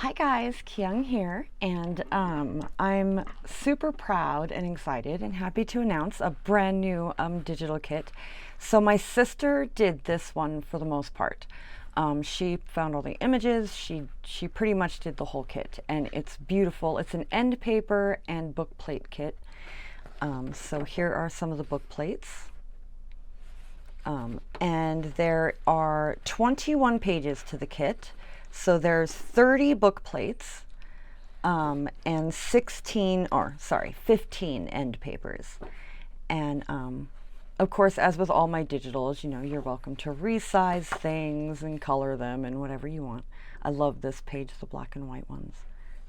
Hi guys, Kyung here, and I'm super proud and excited and happy to announce a brand new digital kit. So my sister did this one for the most part. She found all the images, she pretty much did the whole kit, and it's beautiful. It's an end paper and book plate kit. So here are some of the book plates. And there are 21 pages to the kit. So there's 30 book plates and 15 end papers. And of course, as with all my digitals, you know, you're welcome to resize things and color them and whatever you want. I love this page, the black and white ones.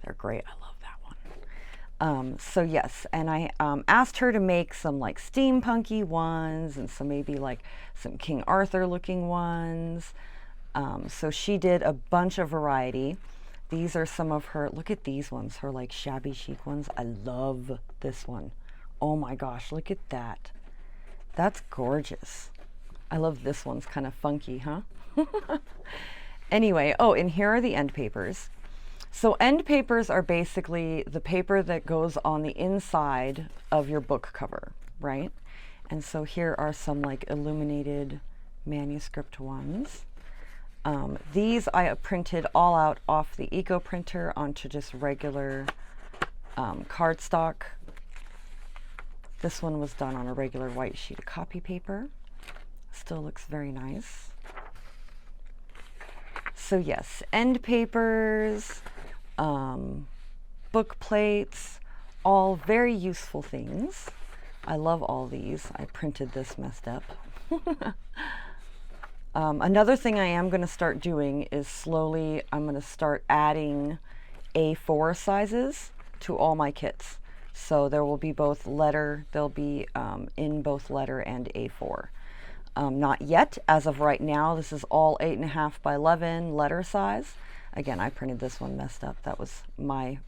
They're great. I love that one. So yes, and I asked her to make some like steampunky ones and some maybe like some King Arthur looking ones. So she did a bunch of variety. These are some of her, look at these ones, her like shabby chic ones. I love this one. Oh my gosh, look at that. That's gorgeous. I love this one's kind of funky, huh? Anyway, oh, and here are the end papers. So end papers are basically the paper that goes on the inside of your book cover, right? And so here are some like illuminated manuscript ones. These I printed all out off the Eco printer onto just regular cardstock. This one was done on a regular white sheet of copy paper. Still looks very nice. So yes, end papers, book plates, all very useful things. I love all these. I printed this messed up. Another thing I am going to start doing is slowly I'm going to start adding A4 sizes to all my kits. So there will be both letter, they'll be in both letter and A4. Not yet, as of right now, this is all 8.5 by 11 letter size. Again, I printed this one messed up. That was my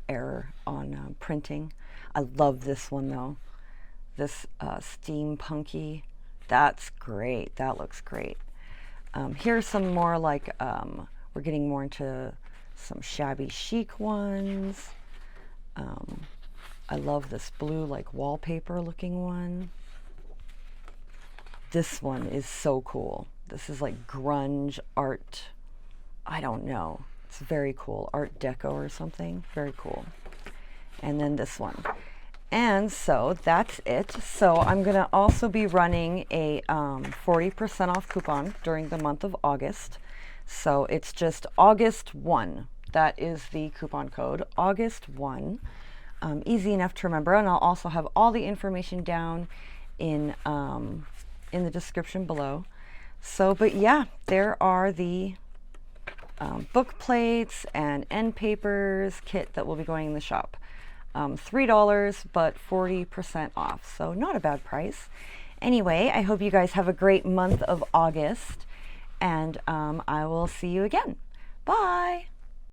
error on printing. I love this one though. This steampunky, that's great. That looks great. Here's some more like, we're getting more into some shabby chic ones. I love this blue like wallpaper looking one. This one is so cool. This is like grunge art. I don't know. It's very cool. Art Deco or something. Very cool. And then this one. And so that's it. So I'm going to also be running a 40% off coupon during the month of August. So it's just August 1. That is the coupon code, August 1. Easy enough to remember. And I'll also have all the information down in the description below. So, but yeah, there are the book plates and end papers kit that will be going in the shop. $3, but 40% off. So not a bad price. Anyway, I hope you guys have a great month of August, and I will see you again. Bye.